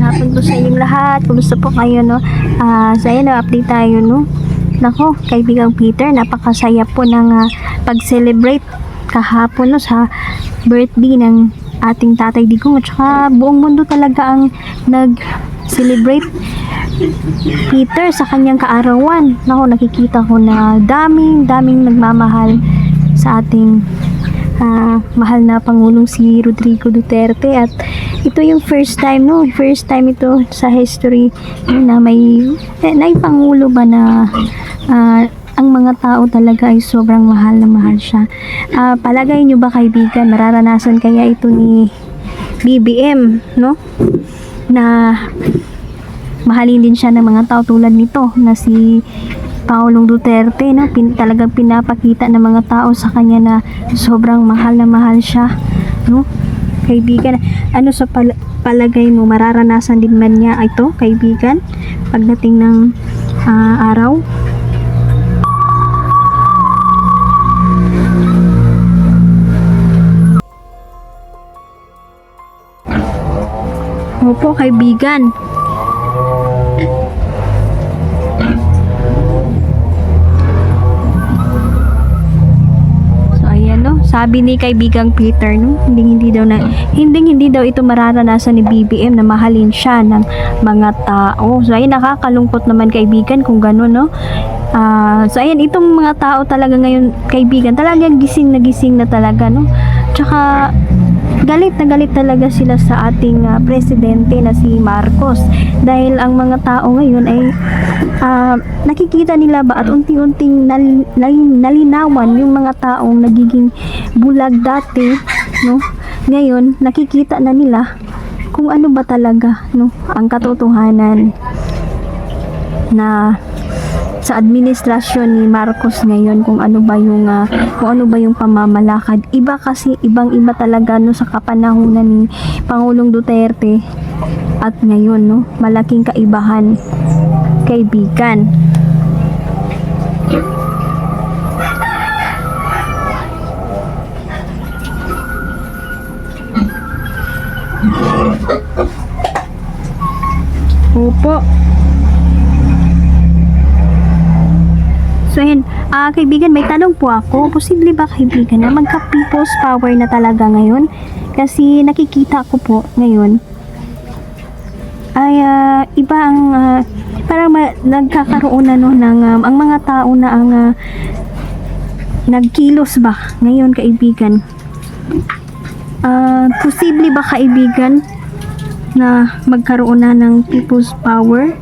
hapon po sa inyong lahat. Kumusta po kayo, no? So, ayan, update tayo, no? Nako, kaibigang Peter, napakasaya po ng pag-celebrate kahapon, no, sa birthday ng ating Tatay Digong. At saka buong mundo talaga ang nag-celebrate Peter sa kanyang kaarawan. Nako, nakikita ko na daming nagmamahal sa ating mahal na Pangulong si Rodrigo Duterte, at ito yung first time ito sa history na may Pangulo ba na ang mga tao talaga ay sobrang mahal na mahal siya. Palagay nyo ba, kaibigan, mararanasan kaya ito ni BBM, no? Na mahalin din siya ng mga tao tulad nito na si Pangulong Duterte, no? Talagang pinapakita ng mga tao sa kanya na sobrang mahal na mahal siya, no? Kaibigan, ano sa palagay mo, mararanasan din man niya ito, kaibigan, pagdating ng araw? Opo, kaibigan. Sabi ni kaibigang Peter, no, hindi daw ito mararanasan ni BBM na mahalin siya ng mga tao. So ayun, nakakalungkot naman, kaibigan, kung gano'n, no. So ayan, itong mga tao talaga ngayon, kaibigan, talagang gising na talaga, no. Tsaka galit na galit talaga sila sa ating presidente na si Marcos, dahil ang mga tao ngayon ay nakikita nila ba at unti-unting nalinawan yung mga taong nagiging bulag dati, no? Ngayon nakikita na nila kung ano ba talaga, no, ang katotohanan na sa administrasyon ni Marcos ngayon, kung ano ba yung pamamalakad. Ibang-iba talaga, no, sa kapanahunan ni Pangulong Duterte at ngayon, no, malaking kaibahan, kaibigan. Opo. So yun, kaibigan, may tanong po ako. Posible ba, kaibigan, na magka-people's power na talaga ngayon? Kasi nakikita ko po ngayon ay iba ang parang nagkakaroon na, no, ng ang mga tao na ang nagkilos ba ngayon, kaibigan? Posible ba, kaibigan, na magkaroon na ng people's power?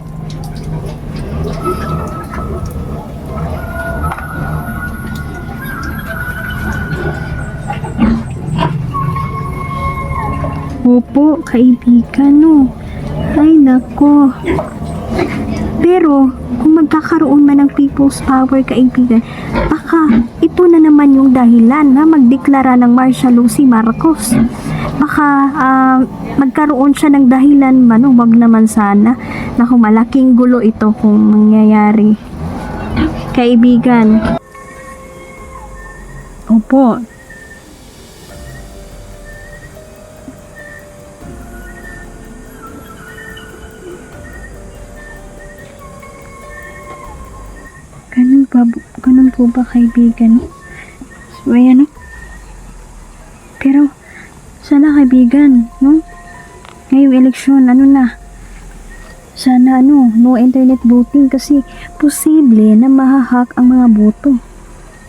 Opo, kaibigan, no. Ay, nako. Pero kung magkakaroon man ng people's power, kaibigan, baka ito na naman yung dahilan na magdeklara ng martial law si Marcos. Baka magkaroon siya ng dahilan man, wag naman sana. Naku, malaking gulo ito kung mangyayari, kaibigan. Opo. Ganun po ba, kaibigan? So, ayan, no? Pero sana, kaibigan, no, ngayong eleksyon, sana, no internet voting, kasi posible na mahahack ang mga boto.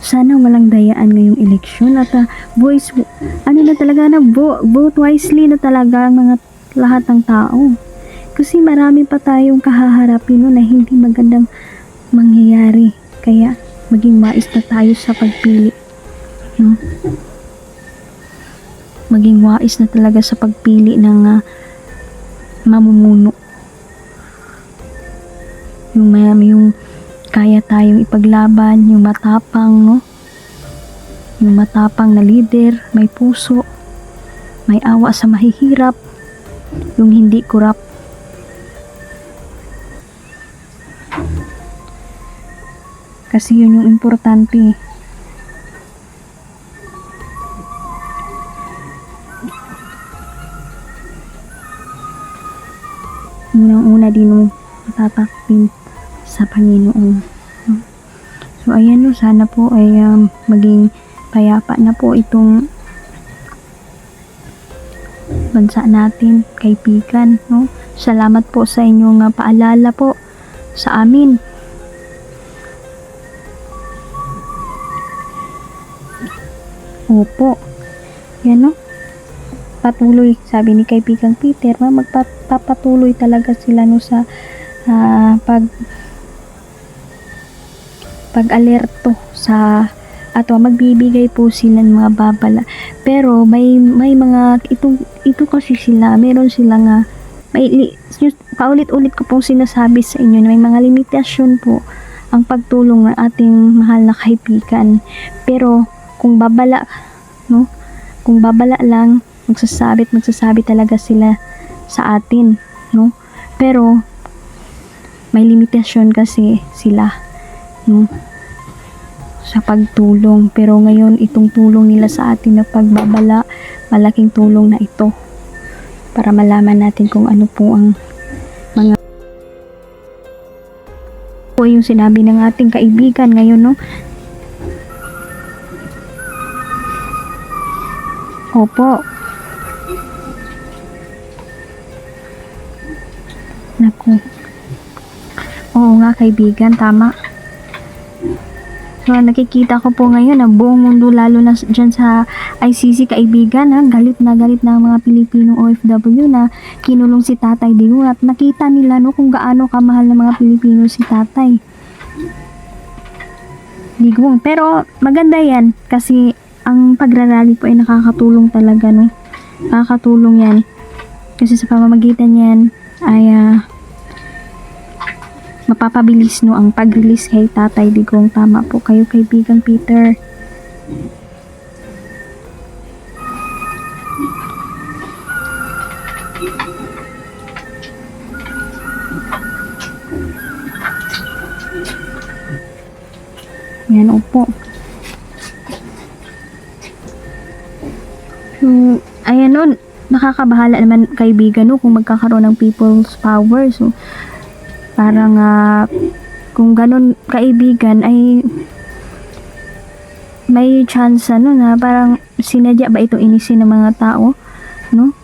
Sana walang dayaan ngayong eleksyon, at vote wisely na talaga ang mga lahat ng tao. Kasi marami pa tayong kahaharapin, no, na hindi magandang mangyayari. Kaya maging wais na tayo sa pagpili, no? Maging wais na talaga sa pagpili ng mamumuno. Yung kaya tayong ipaglaban, yung matapang, no? Yung matapang na leader, may puso, may awa sa mahihirap, yung hindi korap. Kasi yun yung importante. unang-una din no, tatakpin sa Panginoon. No? So ayan no, sana po ay maging payapa na po itong bansa natin, kaibigan, no? Salamat po sa inyong paalala po sa amin. Opo. Yan no. Patuloy, sabi ni kaibigang Peter, magpapatuloy talaga sila no sa pag-alerto sa magbibigay po sila ng mga babala. Pero may mga ito kasi sila, meron sila nga paulit-ulit ko pong sinasabi sa inyo na may mga limitasyon po ang pagtulong ng ating mahal na kaibigan. Pero kung babala, no? Kung babala lang, magsasabi talaga sila sa atin, no? Pero may limitasyon kasi sila, no? Sa pagtulong. Pero ngayon, itong tulong nila sa atin na pagbabala, malaking tulong na ito para malaman natin kung ano po ang mga po yung sinabi ng ating kaibigan ngayon, no? Opo. Naku. Oo nga kaibigan, tama. So, nakikita ko po ngayon na buong mundo, lalo na dyan sa ICC kaibigan, galit na ang mga Pilipino OFW na kinulong si Tatay Digong at nakita nila no kung gaano kamahal ng mga Pilipino si Tatay Digong. Pero maganda yan kasi ang pagrarally po ay nakakatulong talaga, no? Nakakatulong yan. Kasi sa pamamagitan yan ay mapapabilis no ang pag-release kay Tatay Digong. Tama po kayo kaibigang Peter. Yan, opo. So, ayan no, nakakabahala naman kaibigan no kung magkakaroon ng people's power. So, parang kung ganun kaibigan ay may chance no na parang sinadya ba itong inisin ng mga tao, no?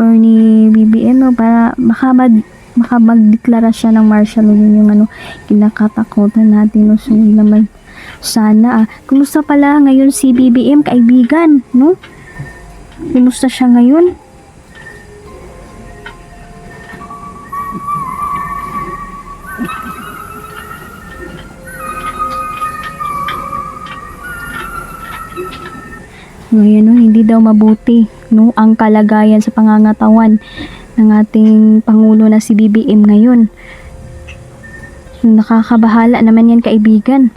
Or ni BBM no para makapagdeklara siya ng martial law, yung kinakatakutan natin no. So, naman sana kumusta pala ngayon si BBM kaibigan, no? Kumusta siya ngayon? Ngayon, no, hindi daw mabuti no ang kalagayan sa pangangatawan ng ating Pangulo na si BBM ngayon. Nakakabahala naman yan kaibigan,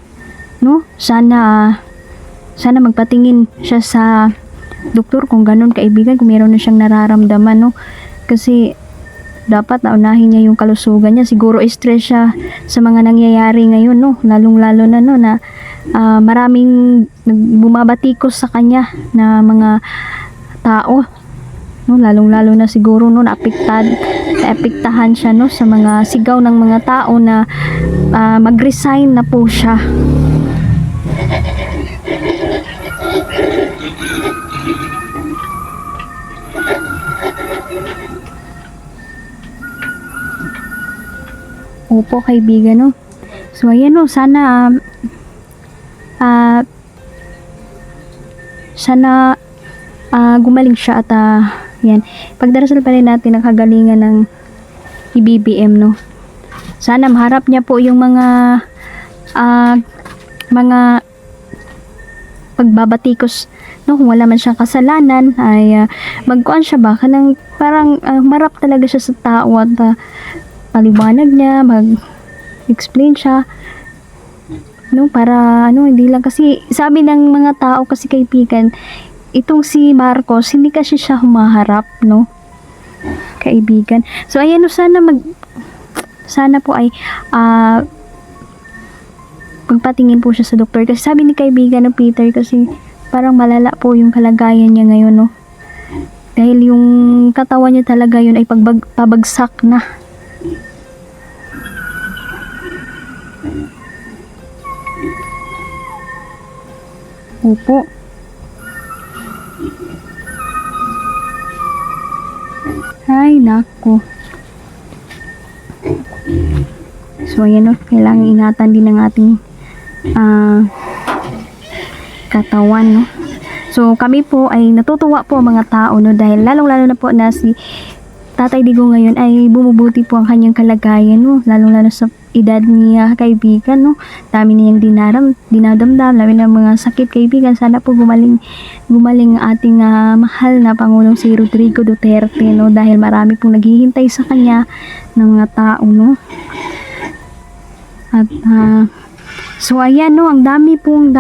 no? Sana magpatingin siya sa doktor kung ganun kaibigan, kung meron na siyang nararamdaman, no? Kasi dapat naunahin niya yung kalusugan niya. Siguro stress siya sa mga nangyayari ngayon, no? Lalong-lalo na no na maraming bumabatikos sa kanya na mga tao, no? Lalong-lalo na siguro no naapektahan siya no sa mga sigaw ng mga tao na mag-resign na po siya. Opo kaibigan no. So ayan no, sana gumaling siya at yan. Pagdarasal pa rin natin ang kagalingan ng BBM no. Sana maharap niya po yung mga pagbabatikos no, kung wala man siyang kasalanan ay magkuan siya ba kanang parang marap talaga siya sa tao at paliwanag niya, mag-explain siya no, para hindi lang kasi sabi ng mga tao kasi kaibigan, itong si Marcos hindi kasi siya humaharap no kaibigan. So ayan no, sana po ay magpatingin po siya sa doktor kasi sabi ni kaibigan no Peter kasi parang malala po yung kalagayan niya ngayon no, dahil yung katawan niya talaga yun ay pabagsak na Opo. Ay, nako. So, ayan o. Kailangan ingatan din ng ating katawan, no? So, kami po ay natutuwa po mga tao, no? Dahil lalong-lalo na po na si Tatay Digong ngayon ay bumubuti po ang kanyang kalagayan, no? Lalong-lalo sa edad niya, kaibigan, no? Dami niyang dinadamdam, dami ng mga sakit, kaibigan. Sana po gumaling ang ating mahal na Pangulong si Rodrigo Duterte, no? Dahil marami pong naghihintay sa kanya ng mga tao, no? At so ayan, no, ang dami pong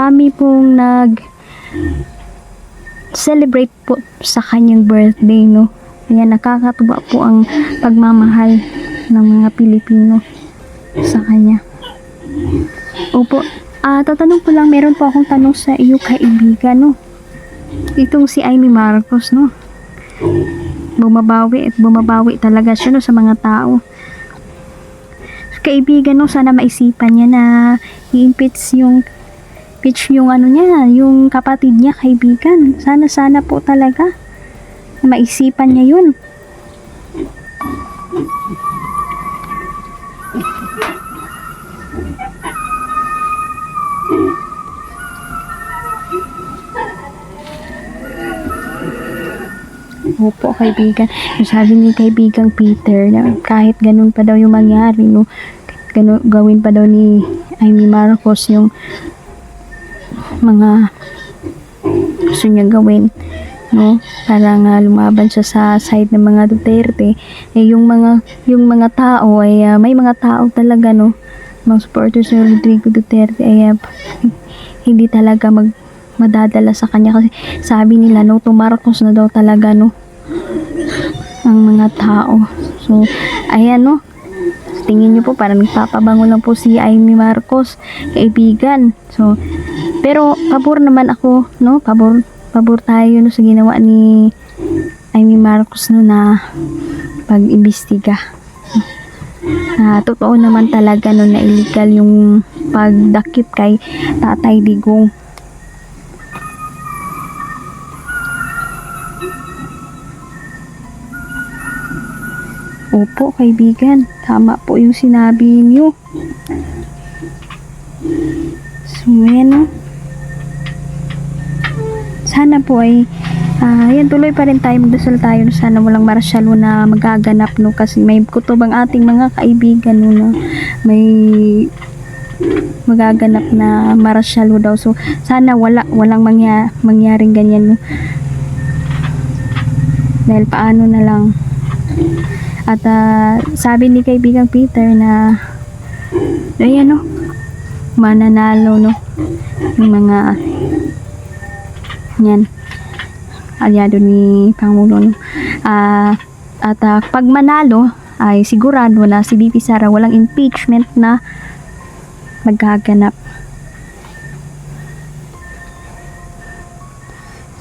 nag celebrate po sa kanyang birthday, no. Ayan, nakakatuwa po ang pagmamahal ng mga Pilipino sa kanya. Opo, tatanong ko lang, meron po akong tanong sa iyo, kaibigan, no. Itong si Amy Marcos, no, bumabawi talaga siya, no, sa mga tao. Kaibigan, no, sana maisipan niya na i-impeach yung ano niya, yung kapatid niya, kaibigan. Sana po talaga maisipan niya yun. Opo, kaibigan. Sabi ni kaibigang Peter na kahit ganun pa daw yung mangyari, no, gawin pa daw ni Amy Marcos yung mga gusto niya gawin, no, para nga lumaban siya sa side ng mga Duterte. Yung mga tao ay may mga tao talaga, no, mga supporters ni Rodrigo Duterte ay hindi talaga madadala sa kanya, kasi sabi nila, no, to Marcos na daw talaga, no, ang mga tao. So ayan, no, tingin niyo po parang nagpapabango lang po si Amy Marcos, kaibigan. So pero pabor naman ako, no, pabor tayo, no, sa ginawa ni Amy Marcos, no, na pag-imbestiga. Totoo naman talaga, no, na illegal yung pagdakip kay Tatay Digong. Opo, kaibigan, tama po yung sinabi niyo. So, yan, no. Sana po ay yan, tuloy pa rin tayo, magdasal tayo, no, sana walang marsyalo na magaganap, no, kasi may kutob ang ating mga kaibigan, no, may magaganap na marsyalo daw. So sana walang mangyaring ganyan, no. Dahil paano na lang. At sabi ni kaibigang Peter na ayan, no, mananalo, no, yung mga yan aliado ni Pangulo, no. At pag manalo ay sigurado na si BP Sara walang impeachment na magaganap.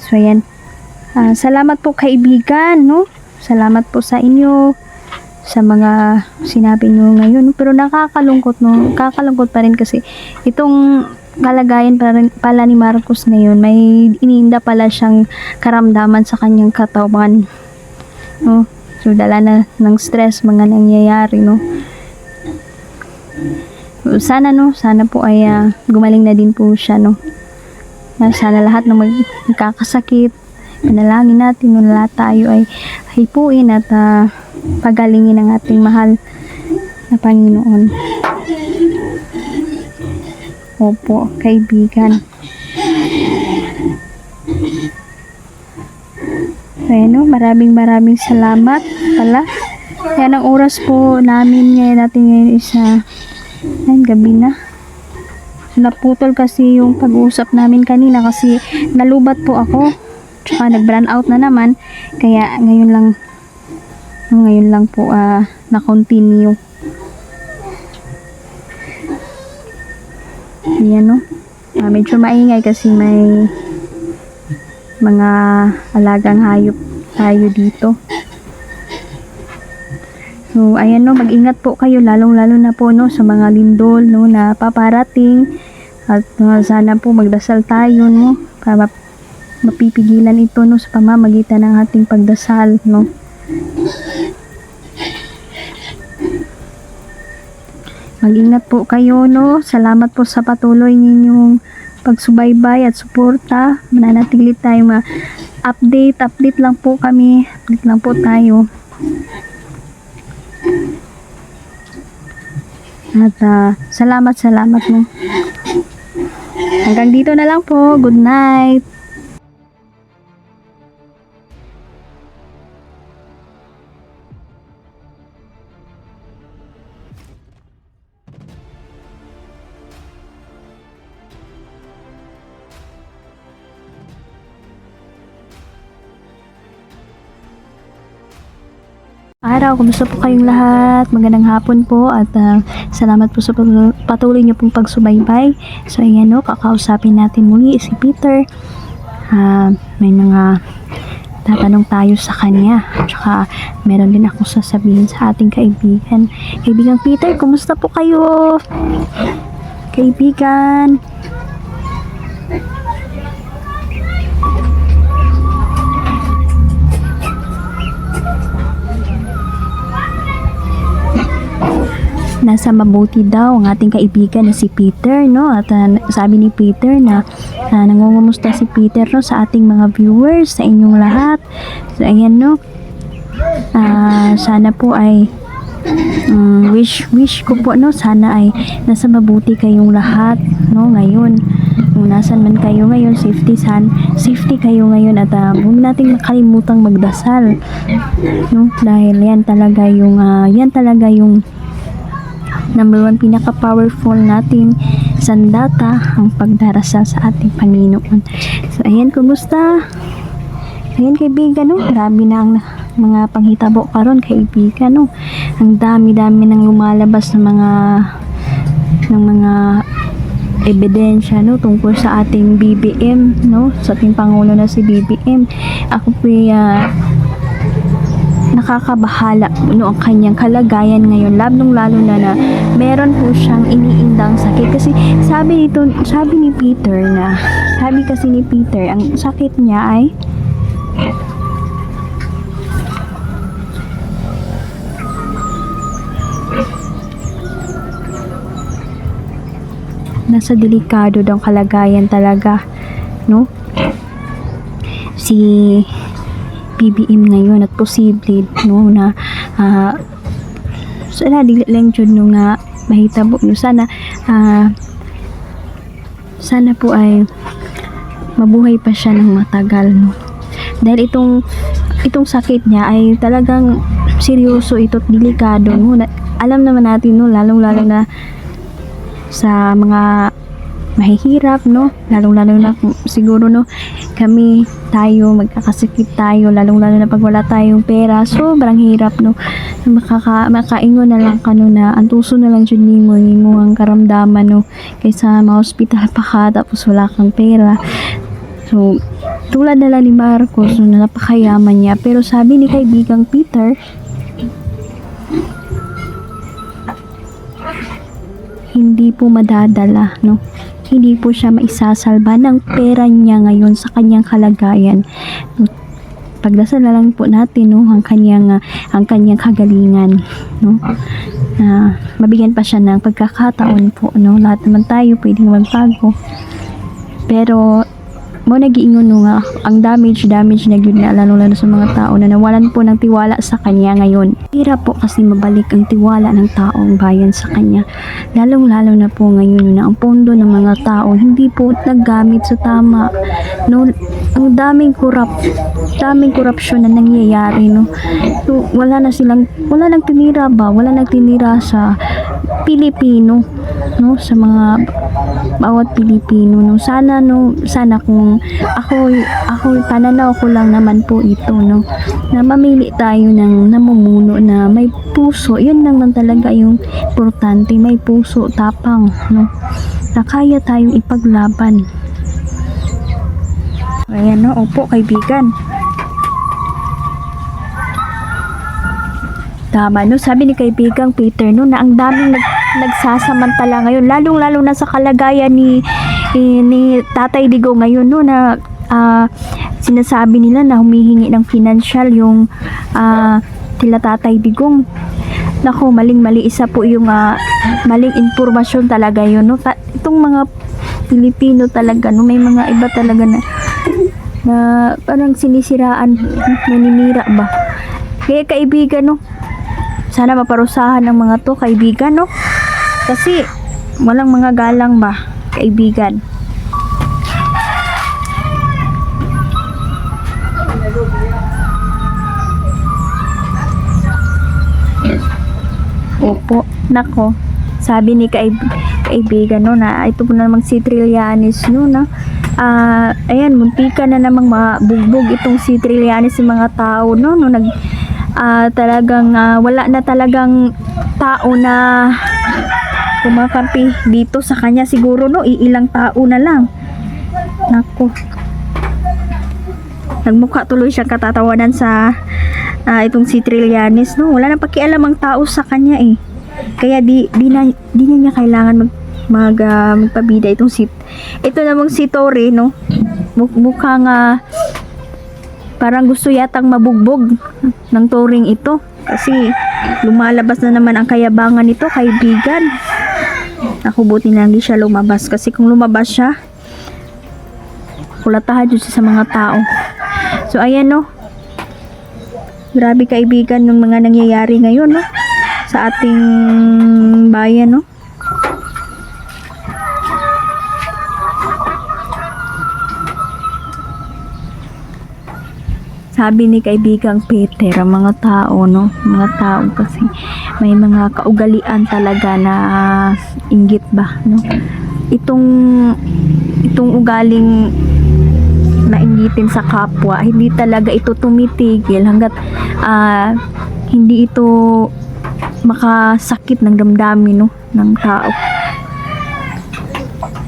So yan, salamat po kaibigan, no. Salamat po sa inyo sa mga sinabi nyo ngayon, pero nakakalungkot, no, kakalungkot pa rin kasi itong kalagayan pala ni Marcos ngayon, may ininda pala siyang karamdaman sa kanyang katawan, no. So dala na ng stress mga nangyayari, no. Sana, no, sana po ay gumaling na din po siya, no. Sana lahat ng magkakasakit, panalangin natin, no, lahat tayo ay hipuin at pagalingin ang ating mahal na Panginoon. Opo, kaibigan. Bueno, maraming salamat pala. Yan ang oras po namin ngayon is gabi na. Naputol kasi yung pag-uusap namin kanina kasi nalubat po ako. Tsaka nag-brand out na naman. Kaya ngayon lang po na-continue. Yan, no. Medyo maingay kasi may mga alagang hayop tayo dito. So, ayan no, mag-ingat po kayo, lalong-lalo na po no, sa mga lindol no, na paparating. At sana po magdasal tayo no, para mapipigilan ito no, sa pamamagitan ng ating pagdasal no. Mag-ingat po kayo no, salamat po sa patuloy ninyong pagsubaybay at suporta. Mananatili tayo update lang po kami, update lang po tayo. At salamat mo. Hanggang dito na lang po. Good night. Araw, kumusta po kayong lahat? Magandang hapon po at salamat po sa patuloy niyo pong pagsubaybay. So ayan o, kakausapin natin muli si Peter. May mga tatanong tayo sa kanya. Tsaka meron din akong sasabihin sa ating kaibigan. Kaibigan Peter, kumusta po kayo? Kaibigan. Nasa mabuti daw ang ating kaibigan na si Peter no, at sabi ni Peter na nangungumusta si Peter no sa ating mga viewers, sa inyong lahat. So ayan no, sana po ay wish ko po no, sana ay nasa mabuti kayong lahat no ngayon. Kung nasan man kayo ngayon, safety kayo ngayon, at huwag nating makalimutang magdasal no, dahil yan talaga yung number 1 pinaka-powerful nating sandata, ang pagdarasal sa ating Panginoon. So, ayan, kumusta? Ayan, kaibigan, no? Grabe na ang mga panghitabo karon, kaibigan, no? Ang dami-dami nang lumalabas ng mga ebidensya, no? Tungkol sa ating BBM, no? Sa ating Pangulo na si BBM. Ako po nakakabahala no ang kanyang kalagayan ngayon, lalong-lalo na meron po siyang iniindang sakit. Kasi sabi ni Peter ang sakit niya ay nasa delikado daw kalagayan talaga no si BBM ngayon, at posible no na sana dili lang jud no nga mahitabo no, sana po ay mabuhay pa siya ng matagal no, dahil itong sakit niya ay talagang seryoso, ito't delikado no. Alam naman natin no, lalong-lalo na sa mga mahihirap no, lalong-lalo na siguro no, tayo magkakasakit tayo, lalong-lalo na pag wala tayong pera, sobrang hirap no, makaingon na lang kano na ang tuso na lang jud nimo ang karamdaman no, kaysa ma-hospital pa ka tapos wala kang pera. So tulad na lang ni Marcos no, na napakayaman niya, pero sabi ni kaibigang Peter, hindi po madadala no, hindi po siya maisasalba ng pera niya ngayon sa kanyang kalagayan. Pagdasal na lang po natin no, ang kanyang kagalingan no, mabigyan pa siya ng pagkakataon po no. Lahat naman tayo pwedeng magbago, pero mo nagiingon no nga ang damage na gyud na, lalo sa mga tao na nawalan po ng tiwala sa kanya ngayon. Hirap po kasi mabalik ang tiwala ng taong bayan sa kanya, lalong-lalo na po ngayon na ang pondo ng mga tao hindi po naggamit sa tama no. Ang daming korupsyon na nangyayari no. So wala nang tinira sa Pilipino no, sa mga bawat Pilipino no. Sana kung ako pananaw ko lang naman po ito no, na mamili tayo ng namumuno na may puso. Yun lang talaga yung importante, may puso, tapang no, na kaya tayong ipaglaban. Ayan no, opo kaibigan. Tama, no? Sabi ni kaibigang Peter, no, na ang daming nagsasamantala ngayon, lalong-lalo na sa kalagayan ni Tatay Digong ngayon, no, na sinasabi nila na humihingi ng financial yung tila Tatay Digong. Nako, maling-mali, isa po yung maling impormasyon talaga yun, no? Itong mga Pilipino talaga, no, may mga iba talaga na parang sinisiraan, naninira ba. Kaya kaibigan, no, sana maparusahan ng mga to, kaibigan, no, kasi walang mga galang ba, kaibigan. Opo, nako, sabi ni kaibigan, no, na ito po namang si Trillanes, no, na ayan, muntika na namang mabugbog itong si Trillanes ng mga tao, no, talagang wala na talagang tao na kumakampi dito sa kanya siguro, no, iilang tao na lang. Nako, nagmukha tuloy siyang katatawanan sa itong si Trillanes, no, wala nang pakialam ang tao sa kanya kaya di na niya kailangan magpabida ito namang si Tori, no, mukhang parang gusto yatang mabugbog ng Toring ito kasi lumalabas na naman ang kayabangan nito, kaibigan. Ako, buti na hindi siya lumabas, kasi kung lumabas siya, kulatahan dyan sa mga tao. So ayan, no, grabe kaibigan ng mga nangyayari ngayon, no, sa ating bayan, no. Sabi ni kaibigang Peter, ang mga tao, no, mga tao kasi may mga kaugalian talaga na inggit ba, no. Itong ugaling nainggitin sa kapwa, hindi talaga ito tumitigil hanggat hindi ito makasakit ng damdamin, no, ng tao.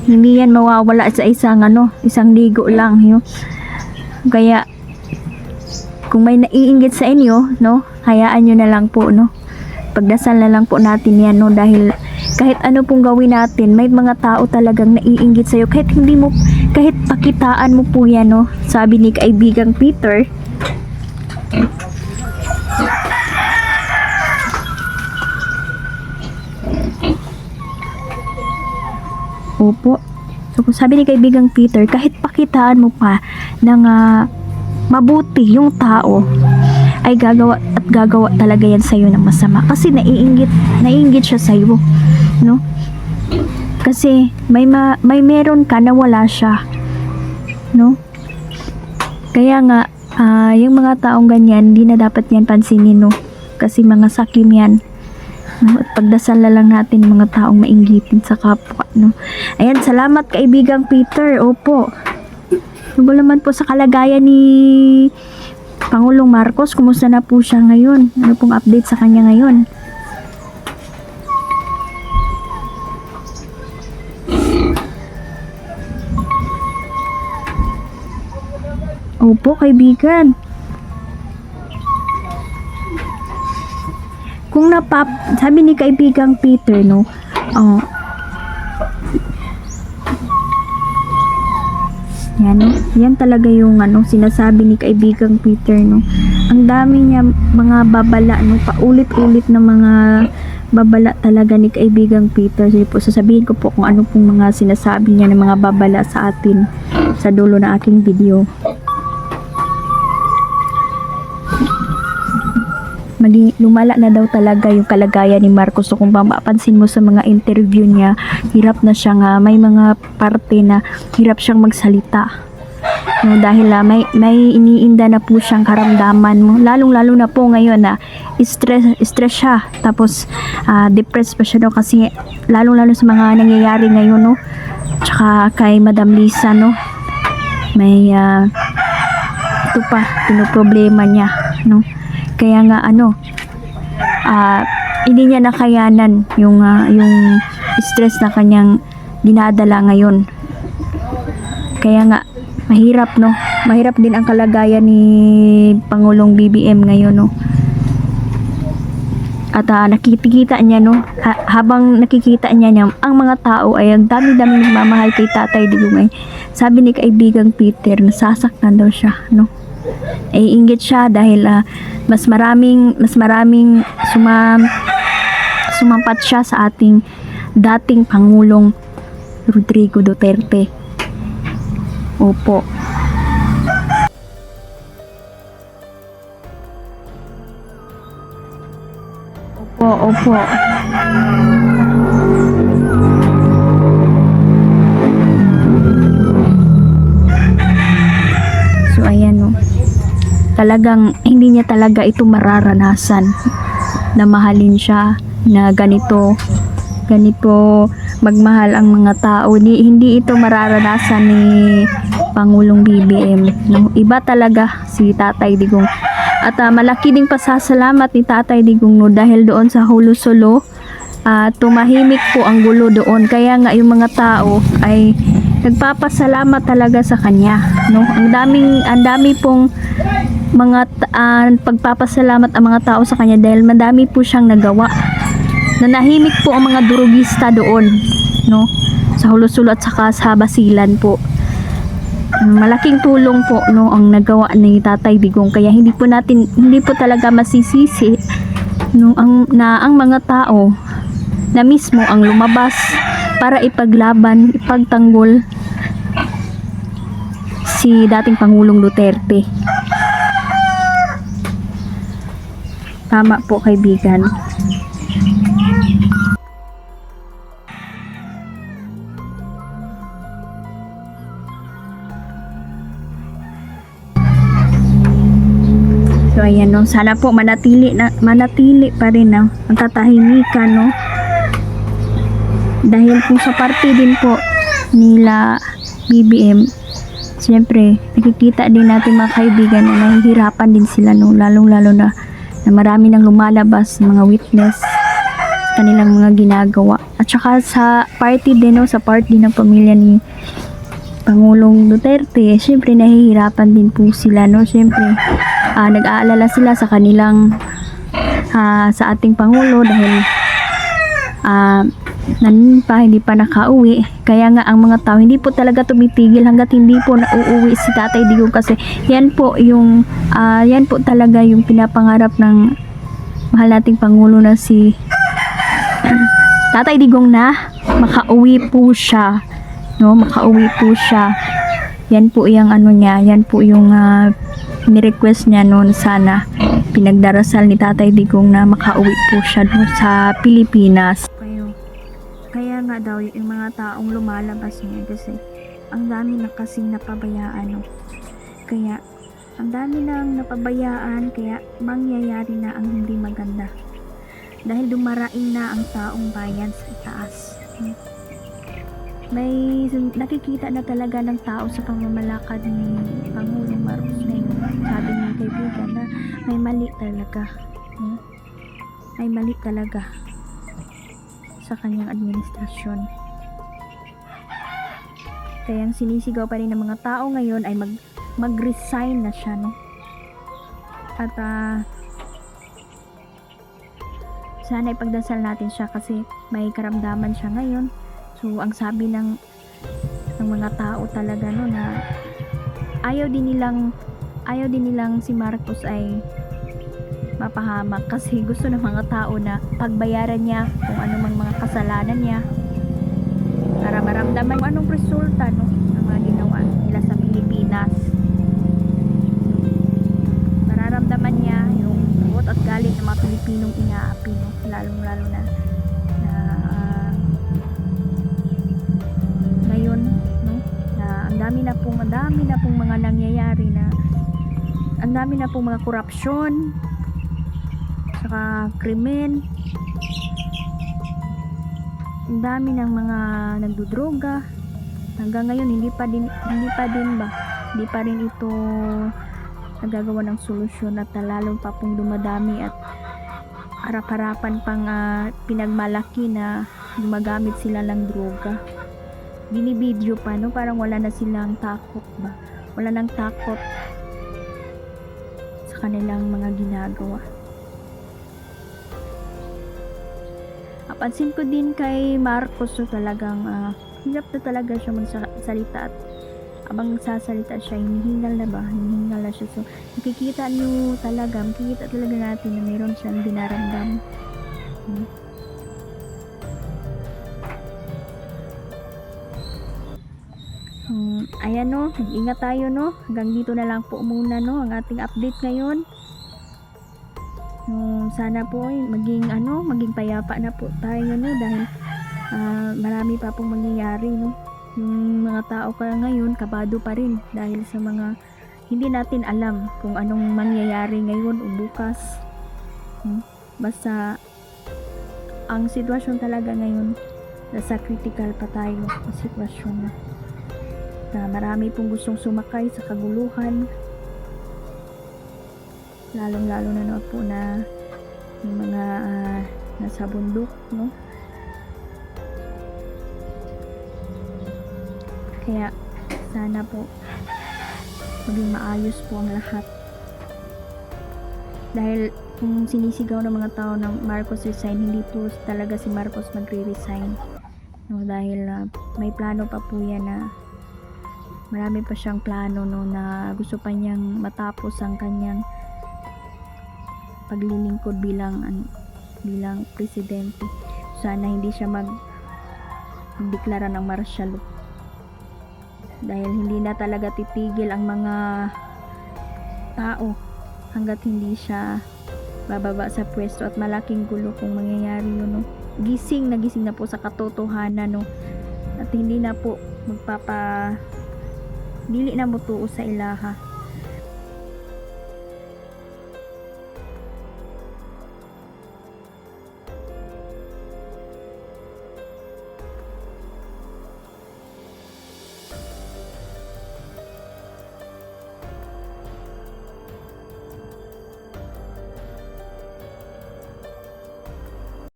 Hindi yan mawawala sa isang ligo lang, no. Kaya kung may naiinggit sa inyo, no, hayaan nyo na lang po, no. Pagdasal na lang po natin yan, no, dahil kahit ano pong gawin natin, may mga tao talagang naiinggit sa'yo. Kahit pakitaan mo po yan, no. Sabi ni kaibigang Peter, opo. So, sabi ni kaibigang Peter, kahit pakitaan mo pa ng mabuti yung tao, ay gagawa talaga yan sa'yo ng masama. Kasi naiinggit siya sa'yo, no? Kasi may meron ka na wala siya, no? Kaya nga, yung mga taong ganyan, hindi na dapat yan pansinin, no? Kasi mga sakim yan, no? At pagdasal na lang natin yung mga taong mainggitin sa kapwa, no? Ayan, salamat kaibigang Peter. Opo. Tungkol naman po sa kalagayan ni Pangulong Marcos, kumusta na po siya ngayon? Ano pong update sa kanya ngayon? Opo, kaibigan. Kung sabi ni kaibigang Peter, no, yan talaga yung sinasabi ni kaibigang Peter, no. Ang dami niya mga babala, no, paulit-ulit na mga babala talaga ni kaibigang Peter. Sige po, sasabihin ko po kung ano pong mga sinasabi niya ng mga babala sa atin sa dulo ng aking video. Lumala na daw talaga yung kalagayan ni Marcos. So kung mapapansin mo sa mga interview niya, hirap na siya may mga parte na hirap siyang magsalita, no, dahil may iniinda na po siyang karamdaman mo, lalong-lalo na po ngayon na stress siya, tapos depressed pa siya, no, kasi lalong-lalo sa mga nangyayari ngayon, no, tsaka kay Madam Lisa, no, may ito pa pinoproblema niya, no. Kaya nga hindi niya nakayanan yung stress na kanyang dinadala ngayon. Kaya nga mahirap, no. Mahirap din ang kalagayan ni Pangulong BBM ngayon, no. At nakikita niya, no, habang nakikita niya ang mga tao ay ang dami-dami nagmamahal kay Tatay Digong, ay sabi ni kaibigang Peter, nasasaktan daw siya, no. Ay inggit siya dahil mas maraming sumampat siya sa ating dating Pangulong Rodrigo Duterte. Opo. Opo. So ayan, no. Talagang hindi niya talaga ito mararanasan na mahalin siya, na ganito magmahal ang mga tao. Hindi ito mararanasan ni Pangulong BBM, no? Iba talaga si Tatay Digong. At malaki ding pasasalamat ni Tatay Digong, no, dahil doon sa Holo-Solo tumahimik po ang gulo doon. Kaya nga yung mga tao ay nagpapasalamat talaga sa kanya, no. Ang dami pong mga pagpapasalamat ang mga tao sa kanya dahil madami po siyang nagawa. Nanahimik po ang mga durugista doon, no, sa Holo-Solo at saka sa Basilan po. Malaking tulong po, no, ang nagawa ni Tatay Digong. Kaya hindi po talaga masisisi, no, ang mga tao na mismo ang lumabas para ipagtanggol si dating Pangulong Duterte. Tama po, kaibigan. So ayan, no, sana po manatili pa rin ang katahimikan, no, dahil kung sa parte din po nila BBM, siyempre nakikita din natin mga kaibigan na nahihirapan din sila, no, lalong lalo na marami nang lumalabas mga witness sa kanilang mga ginagawa. At saka sa party din, no, sa party ng pamilya ni Pangulong Duterte, siyempre nahihirapan din po sila, no. Siyempre nag-aalala sila sa kanilang sa ating Pangulo dahil hindi pa nakauwi. Kaya nga ang mga tao hindi po talaga tumitigil hanggat hindi po nauuwi si Tatay Digong, kasi yan po talaga yung pinapangarap ng mahal nating Pangulo na si Tatay Digong, na makauwi po siya, no, makauwi po siya. Yan po yung yan po yung ni-request niya noon, sana pinagdarasal ni Tatay Digong na makauwi po siya doon sa Pilipinas. Kaya nga daw yung mga taong lumalabas niya, kasi ang dami na kasing napabayaan, no? Kaya ang dami nang napabayaan, kaya mangyayari na ang hindi maganda dahil dumaraing na ang taong bayan sa taas. May nakikita na talaga ng tao sa pamamalakad ni Pangulong Marcos ngayon. Sabi ng kaibigan na may mali talaga, may mali talaga sa kanyang administrasyon. Kaya ang sinisigaw pa rin ng mga tao ngayon ay mag-resign na siya, no? At sana ipagdasal natin siya kasi may karamdaman siya ngayon. So ang sabi ng mga tao talaga, no, na ayaw din nilang si Marcos ay mapahamak, kasi gusto ng mga tao na pagbayaran niya kung ano mang mga kasalanan niya para maramdaman kung anong resulta, no, ng mga ginawa nila sa Pilipinas. Mararamdaman niya yung takot at galit ng mga Pilipinong inaapi, no, lalong-lalo na ngayon, no, na ang dami na pong mga nangyayari, na ang dami na pong mga korupsyon saka krimen, ang dami ng mga nagdudroga. Hanggang ngayon hindi pa rin ito nagagawa ng solusyon, at lalo pa pong dumadami at harap-harapan pang pinagmalaki na gumagamit sila ng droga. Binibidyo pa, no, parang wala na silang takot ba, wala nang takot sa kanilang mga ginagawa. Napansin ko din kay Marcos, so talagang hirap na talaga siya magsalita, at abang sasalita siya, hinihingal na siya. So makikita talaga natin na mayroon siyang dinaramdam. Ayan no, mag-ingat tayo no. Hanggang dito na lang po muna no ang ating update ngayon. Sana po maging payapa na po tayo no, dahil marami pa pong mangyayari no. Yung mga tao ngayon kabado pa rin dahil sa mga hindi natin alam kung anong mangyayari ngayon o bukas. Basta ang sitwasyon talaga ngayon, nasa critical pa tayo sa sitwasyon na marami pong gustong sumakay sa kaguluhan, lalong-lalo na po na yung mga nasa bundok no. Kaya sana po maging maayos po ang lahat, dahil kung sinisigaw ng mga tao ng Marcos resign, hindi po talaga si Marcos magre-resign no, dahil may plano pa po yan, na marami pa siyang plano no, na gusto pa niyang matapos ang kanyang paglilingkod bilang presidente. Sana hindi siya magdeklara ng martial law, dahil hindi na talaga titigil ang mga tao hanggat hindi siya bababa sa pwesto, at malaking gulo kung mangyayari yun no. Gising na po sa katotohanan no, at hindi na po dili na mutuo sa ilaha.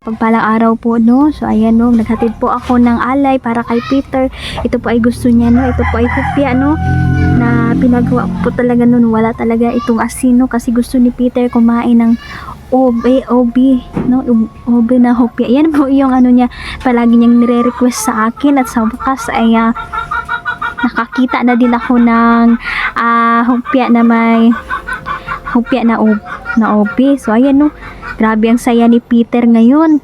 Pagpalang araw po no. So ayan no, naghatid po ako ng alay para kay Peter. Ito po ay gusto niya no. Ito po ay hupya no, na pinagawa po talaga nun. Wala talaga itong asin no, kasi gusto ni Peter kumain ng obi no, obi na hupya. Yan po yung niya, palagi niyang nire-request sa akin, at sa bukas ay nakakita na din ako ng hupya na may hupya na obi. So ayan no, grabe ang saya ni Peter ngayon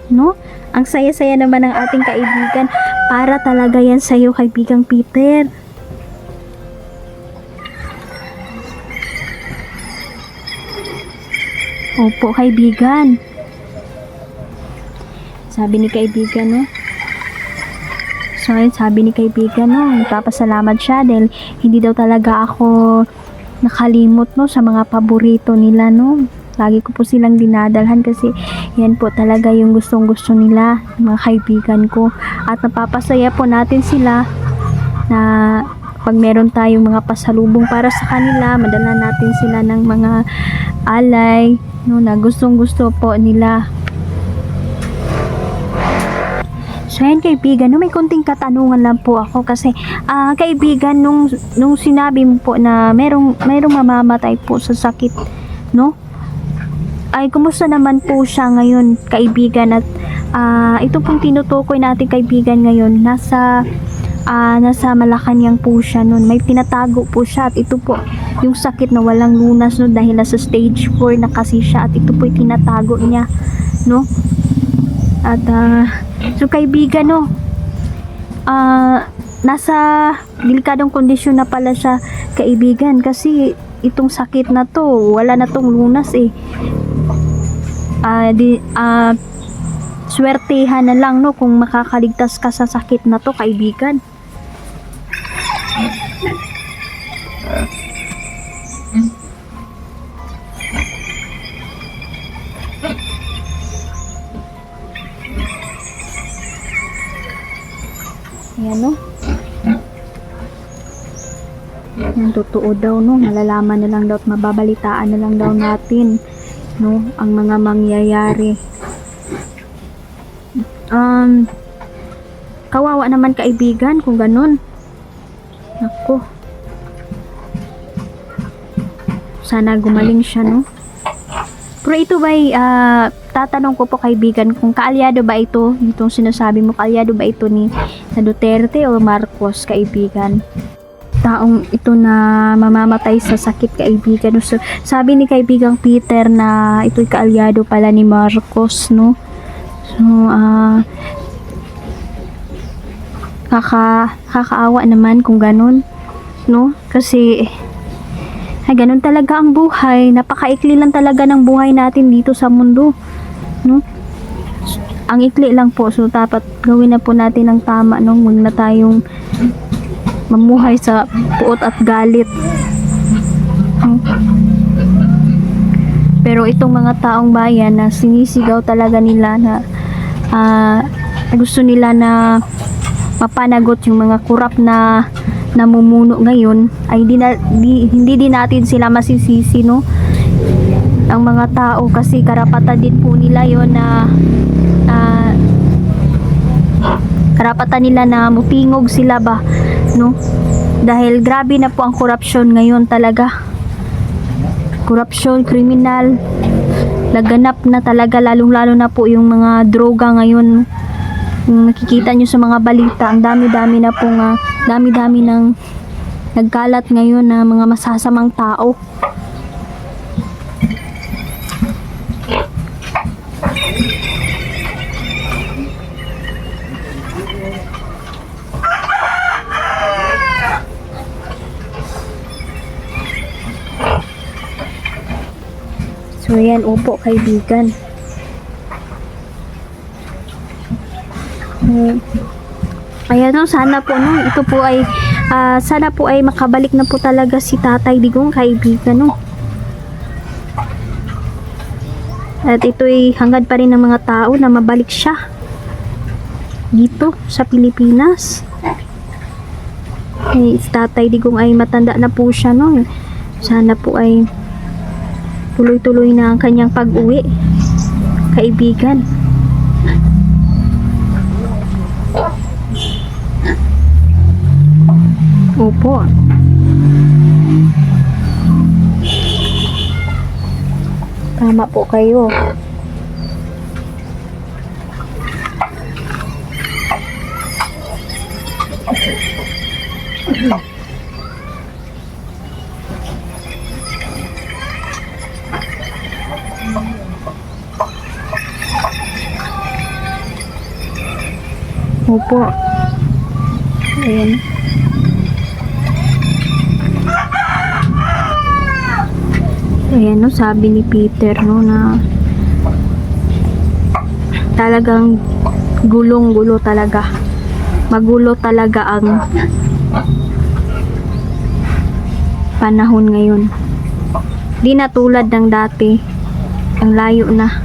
no. Ang saya-saya naman ng ating kaibigan. Para talaga yan sa'yo, kaibigang Peter. Opo kaibigan, sabi ni kaibigan no. So ayun, sabi ni kaibigan no, nagpapasalamat siya dahil hindi daw talaga ako nakalimot no sa mga paborito nila no. Lagi ko po silang dinadalhan kasi yan po talaga yung gustong-gusto nila, mga kaibigan ko. At napapasaya po natin sila na pag meron tayong mga pasalubong para sa kanila, madala natin sila ng mga alay no, na gustong-gusto po nila. So ayan kaibigan, no, may konting katanungan lang po ako kasi kaibigan, nung sinabi mo po na merong mamamatay po sa sakit no, ay kumusta naman po siya ngayon kaibigan? At ito pong tinutukoy natin kaibigan ngayon, nasa Malacanang po siya nun. May pinatago po siya, at ito po yung sakit na walang lunas no, dahil nasa stage 4 na kasi siya, at ito po yung tinatago niya no. At so kaibigan no, nasa delikadong kondisyon na pala siya kaibigan, kasi itong sakit na to wala na tong lunas swertehan na lang no kung makakaligtas ka sa sakit na to kaibigan. Ayan no, yung totoo daw no, malalaman na lang daw at mababalitaan na lang daw natin no ang mga mangyayari. Kawawa naman kaibigan kung ganun. Nako, sana gumaling siya no. Pero ito ba'y tatanong ko po kaibigan kung kaalyado ba ito, itong sinasabi mo, kaalyado ba ito ni na Duterte o Marcos, kaibigan. Taong ito na mamamatay sa sakit, kaibigan. So, sabi ni kaibigang Peter na ito'y kaalyado pala ni Marcos, no? So, kakaawa naman kung ganun, no? Kasi ay ganun talaga ang buhay. Napakaikli lang talaga ng buhay natin dito sa mundo, no? Ang ikli lang po. So dapat gawin na po natin ang tama, no? Huwag na tayong mamuhay sa puot at galit. Pero itong mga taong bayan na sinisigaw talaga nila na gusto nila na mapanagot yung mga kurap na namumuno ngayon, ay hindi din natin sila masisisi, no? Ang mga tao, kasi karapatan din po nila yon na karapatan nila na mupingog sila ba, no? Dahil grabe na po ang korupsyon ngayon talaga. Korupsyon, kriminal, laganap na talaga, lalong-lalo na po yung mga droga ngayon. Nakikita nyo sa mga balita, ang dami-dami na pong dami-dami ng nagkalat ngayon na mga masasamang tao. So yan, opo kaibigan. Ayan, no, sana po, no, ito po ay sana po ay makabalik na po talaga si Tatay Digong, kaibigan, no. At ito'y hangad pa rin ng mga tao na mabalik siya dito sa Pilipinas. Si Tatay Digong ay matanda na po siya, no. Sana po ay tuloy-tuloy na ang kanyang pag-uwi, kaibigan. Opo. Tama po kayo. Opo. Ayan. Ayan, no, sabi ni Peter, no, na talagang gulong-gulo talaga. Magulo talaga ang panahon ngayon. Di na tulad ng dati. Ang layo na,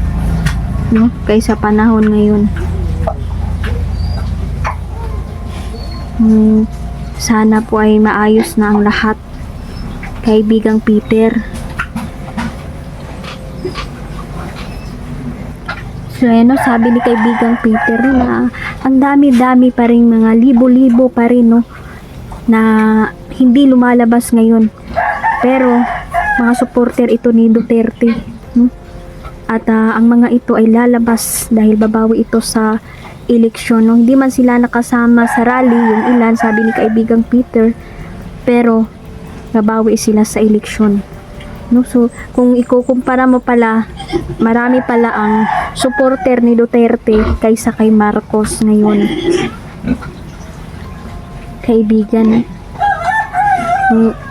no, kaysa panahon ngayon. Sana po ay maayos na ang lahat, kaibigang Peter. So, ano, sabi ni kaibigang Peter na ang dami-dami pa rin, mga libo-libo pa rin, no, na hindi lumalabas ngayon. Pero mga supporter ito ni Duterte, no? At ang mga ito ay lalabas dahil babawi ito sa eleksyon, no? Hindi man sila nakasama sa rally, yung ilan, sabi ni kaibigang Peter, pero babawi sila sa eleksyon, no? So kung ikukumpara mo pala, marami pala ang supporter ni Duterte kaysa kay Marcos ngayon, kaibigan.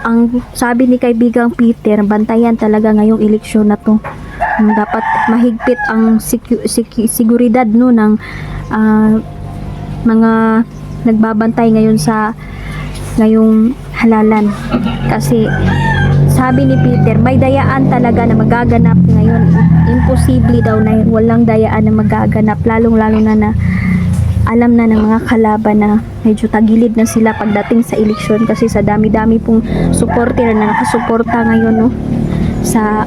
Ang sabi ni kaibigang Peter, bantayan talaga ngayong eleksyon na to. Dapat mahigpit ang seguridad, no, ng mga nagbabantay ngayon sa ngayong halalan. Kasi sabi ni Peter, may dayaan talaga na magaganap ngayon. Imposible daw na walang dayaan na magaganap, lalong-lalo na alam na ng mga kalaban na medyo tagilid na sila pagdating sa eleksyon, kasi sa dami-dami pong supporter na nakasuporta ngayon, no, sa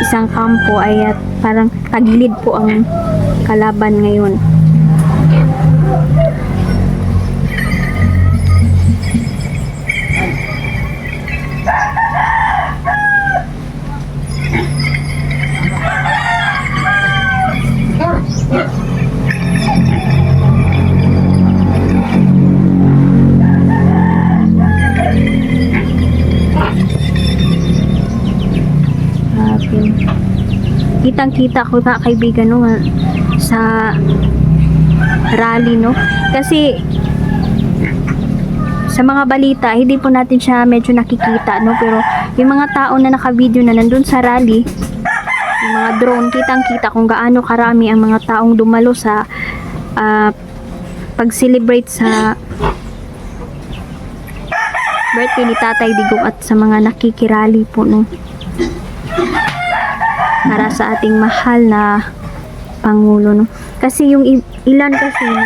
isang kampo, ay parang tagilid po ang kalaban ngayon. kitang-kita ko nga kaibigan no nga, sa rally no. Kasi sa mga balita, hindi po natin siya medyo nakikita no, pero yung mga tao na naka-video na nandun sa rally, yung mga drone, kitang-kita kung gaano karami ang mga taong dumalo sa pag-celebrate sa birthday ni Tatay Digong at sa mga nakikirally po no, para sa ating mahal na Pangulo no. Kasi yung ilan kasi no,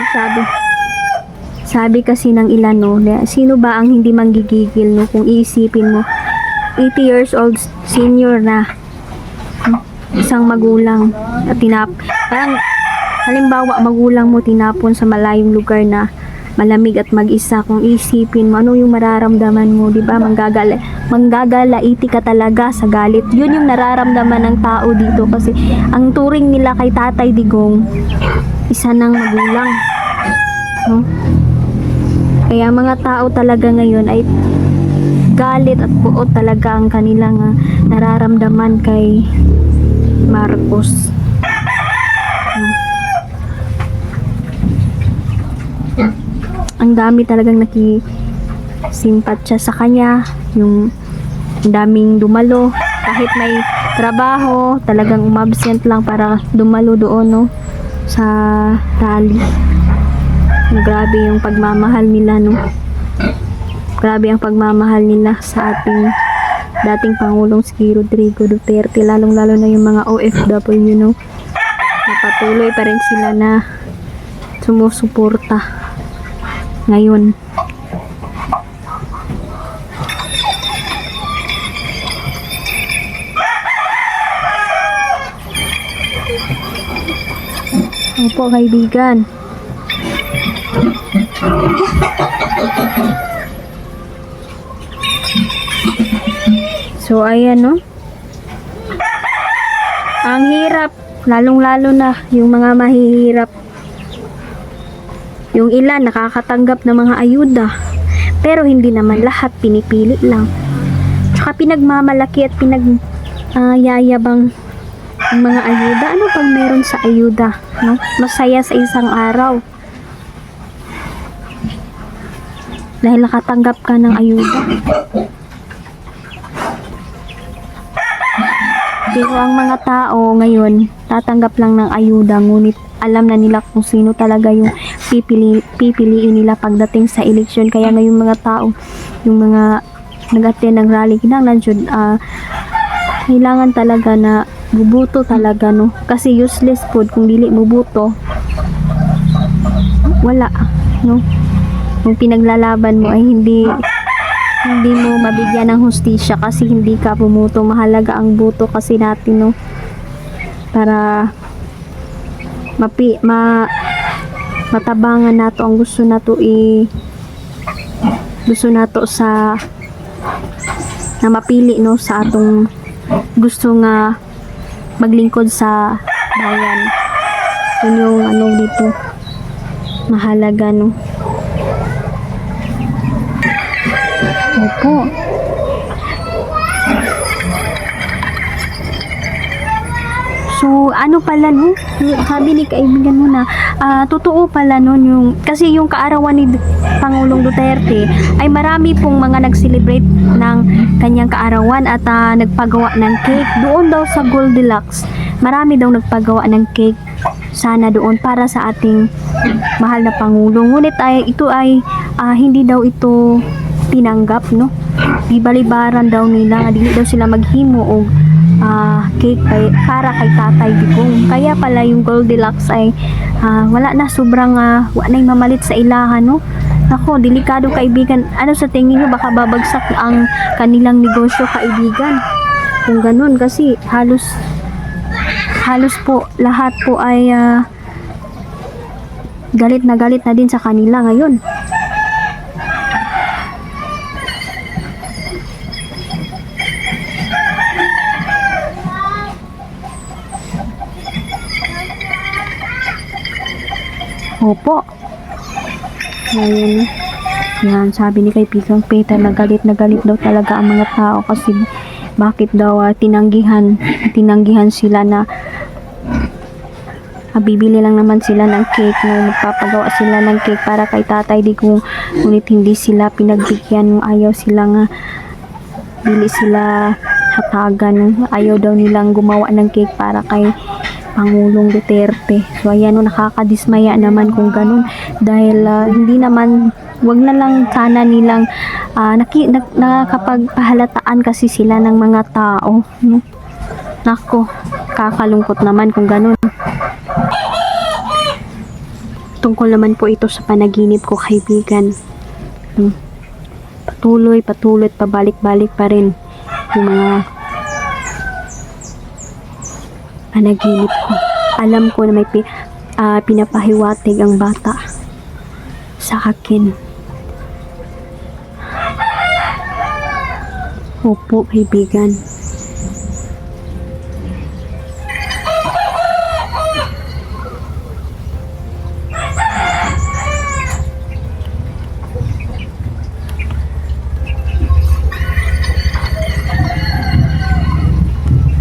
sabi kasi ng ilan no, sino ba ang hindi manggigigil no kung iisipin mo 80 years old senior na isang magulang at parang halimbawa magulang mo tinapon sa malayong lugar na malamig at mag-isa, kung isipin mo ano yung mararamdaman mo, di ba? Manggagalaiti ka talaga sa galit. Yun yung nararamdaman ng tao dito kasi ang turing nila kay Tatay Digong isa ng magulang no? Kaya mga tao talaga ngayon ay galit at buot talaga ang kanilang nararamdaman kay Marcos. Ang dami talagang nakisimpatya sa kanya, yung daming dumalo, kahit may trabaho, talagang umabsent lang para dumalo doon no, sa rally. Grabe yung pagmamahal nila no. Grabe ang pagmamahal nila sa ating dating Pangulong si Rodrigo Duterte, lalong-lalo na yung mga OFW no. Napatuloy pa rin sila na sumusuporta ngayon. Opo kaibigan. So ayan no. Ang hirap, lalong-lalo na yung mga mahihirap. Yung ilan nakakatanggap ng mga ayuda, pero hindi naman lahat, pinipili lang. Tsaka pinagmamalaki at yayabang ang mga ayuda. Ano pang meron sa ayuda? No? Masaya sa isang araw. Dahil nakatanggap ka ng ayuda. Pero ang mga tao ngayon, tatanggap lang ng ayuda, ngunit alam na nila kung sino talaga yung pipiliin nila pagdating sa eleksyon. Kaya ngayon mga tao, yung mga nag-attend ng rally, kailangan talaga na bubuto talaga no. Kasi useless food kung dili mo buto, wala no. Kung pinaglalaban mo ay hindi mo mabigyan ng hustisya kasi hindi ka bumuto. Mahalaga ang buto kasi natin no, para matabangan nato ang gusto nato sa na mapili no, sa atong gusto nga maglingkod sa bayan. Yun yung ano dito mahalaga no. Opo. So, ano pala no? Sabi ni kaibigan mo na, totoo pala no, kasi yung kaarawan ni Pangulong Duterte ay marami pong mga nag-celebrate ng kanyang kaarawan at nagpagawa ng cake. Doon daw sa Goldilocks, marami daw nagpagawa ng cake sana doon para sa ating mahal na Pangulong. Ngunit ito ay hindi daw ito tinanggap no. Bibalibaran daw nila, dili daw sila maghimo o cake para kay Tatay Digong. Kaya pala yung Goldilocks ay wala na, sobrang wala na yung mamalit sa ilahan no. Nako, delikado kaibigan. Ano sa tingin nyo, baka babagsak ang kanilang negosyo kaibigan kung ganun, kasi halos po lahat po ay galit na din sa kanila ngayon. Opo. Ngayon, yan, sabi ni kaibigang Peter na galit daw talaga ang mga tao kasi bakit daw tinanggihan sila na bibili lang naman sila ng cake, no? Magpapagawa sila ng cake para kay Tatay Digong, ngunit hindi sila pinagbigyan, ayaw sila nga bili sila hatagan, ayaw daw nilang gumawa ng cake para kay Pangulong Duterte. So ayan, no, nakakadismaya naman kung ganun, dahil hindi naman, wag na lang sana nilang nakakapagpahalataan kasi sila ng mga tao, no? Nako, kakalungkot naman kung ganun. Tungkol naman po ito sa panaginip ko, kaibigan. Patuloy at pabalik-balik pa rin yung mga panaginip ko. Alam ko na may pinapahiwatig ang bata sa akin. Opo, kaibigan.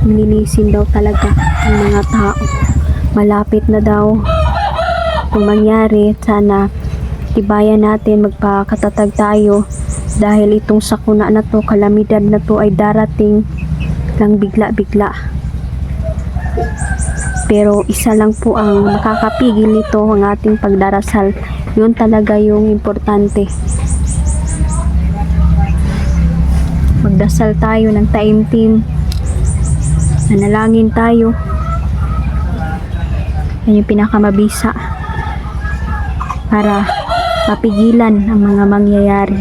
Nilinisin daw talaga ang mga tao. Malapit na daw kung mangyari. Sana tibayan natin, magpakatatag tayo, dahil itong sakuna na to, kalamidad na to ay darating lang bigla-bigla. Pero isa lang po ang makakapigil nito, ang ating pagdarasal. Yun talaga yung importante. Magdasal tayo ng taimtim, nanalangin tayo. Yan yung pinakamabisa para mapigilan ang mga mangyayari.